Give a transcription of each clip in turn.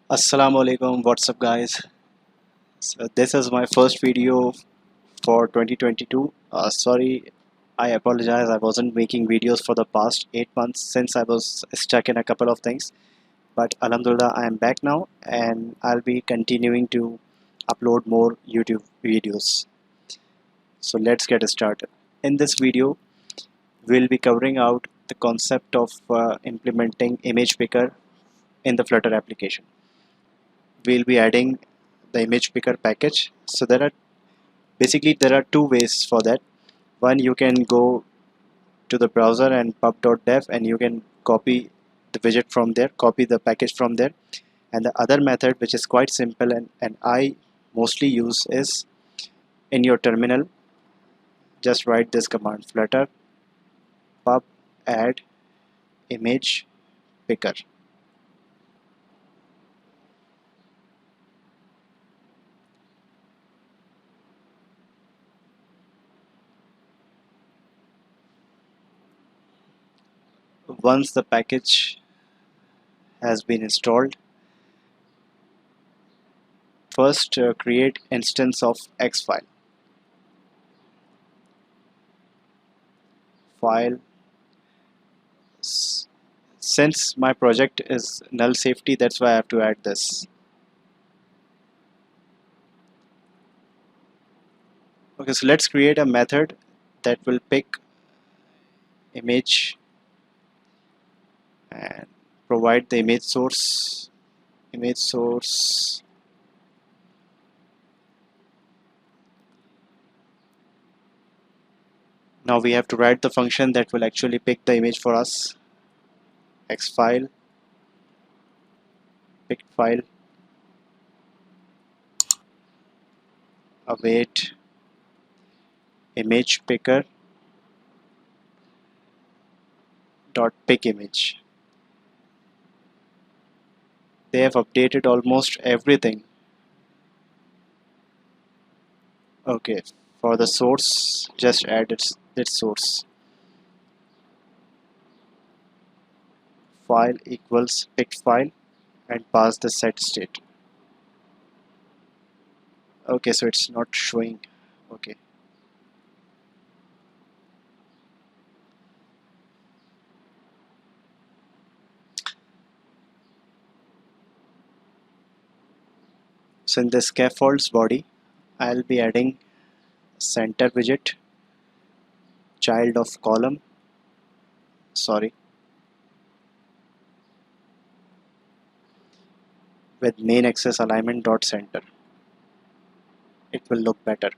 Assalamu alaikum, what's up guys? So this is my first video for 2022. Sorry, I apologize, I wasn't making videos for the past 8 months since I was stuck in a couple of things. But Alhamdulillah, I am back now and I'll be continuing to upload more YouTube videos. So let's get started. In this video, we'll be covering out the concept of implementing ImagePicker in the Flutter application. We'll be adding the ImagePicker package. So there are two ways for that. One, you can go to the browser and pub.dev and you can copy the widget from there, copy the package from there. And the other method, which is quite simple and I mostly use, is in your terminal, just write this command: flutter pub add image picker. Once the package has been installed, first create instance of X file. Since my project is null safety, that's why I have to add this. Okay, so let's create a method that will pick image and provide the image source. Now we have to write the function that will actually pick the image for us. X file, pick file, await image picker dot pick image. They have updated almost everything. Okay, for the source, just add its source. File equals pick file and pass the set state. Okay, so it's not showing. Okay, so in the scaffolds body, I'll be adding center widget, child of column, sorry, with main axis alignment dot center. It will look better.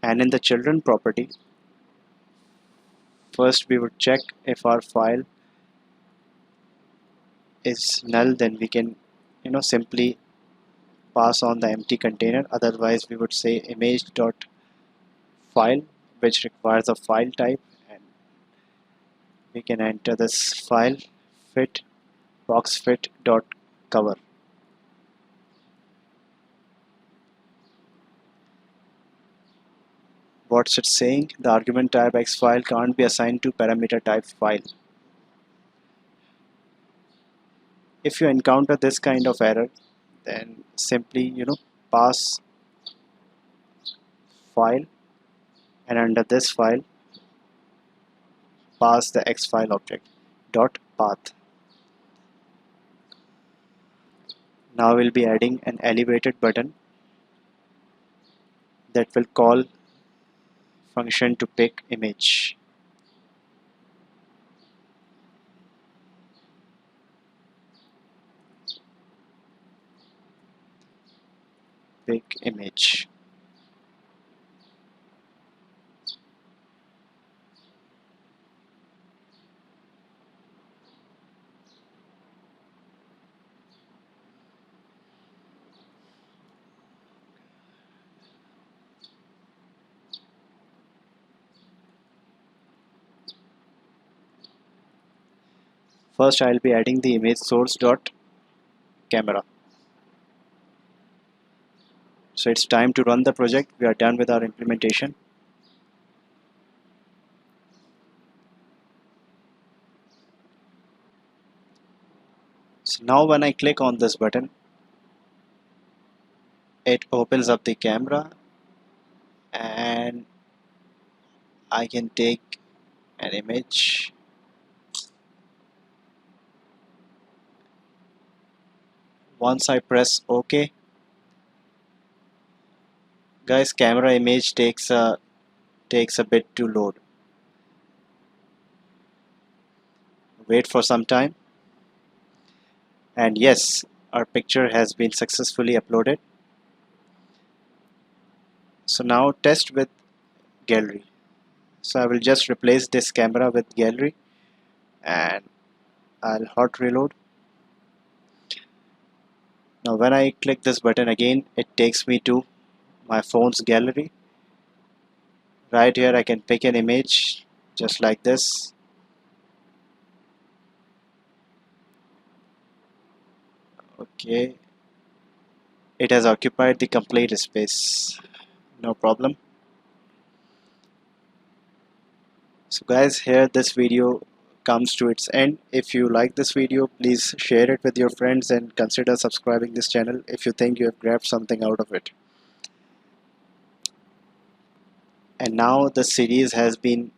And in the children property, first we would check if our file is null, then we can simply pass on the empty container. Otherwise we would say image dot file, which requires a file type, and we can enter this file fit box fit dot cover. What's it saying? The argument type X file can't be assigned to parameter type file. If you encounter this kind of error, then simply pass file, and under this file pass the X file object dot path. Now we'll be adding an elevated button that will call function to pick image. Pick image. First I'll be adding the image source dot camera. So it's time to run the project. We are done with our implementation. So now when I click on this button, it opens up the camera and I can take an image. Once I press OK, guys, camera image takes a bit to load. Wait for some time, and yes, our picture has been successfully uploaded. So now test with gallery. So I will just replace this camera with gallery and I'll hot reload. Now when I click this button again, it takes me to my phone's gallery. Right here I can pick an image just like this. Okay, it has occupied the complete space. No problem. So guys, here this video comes to its end. If you like this video, please share it with your friends and consider subscribing this channel if you think you have grabbed something out of it. And now this series has been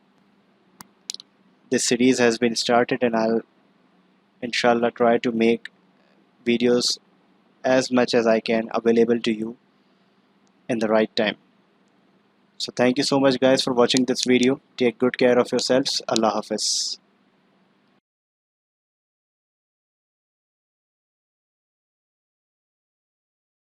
started, and I'll inshallah try to make videos as much as I can available to you in the right time. So thank you so much guys for watching this video. Take good care of yourselves. Allah Hafiz.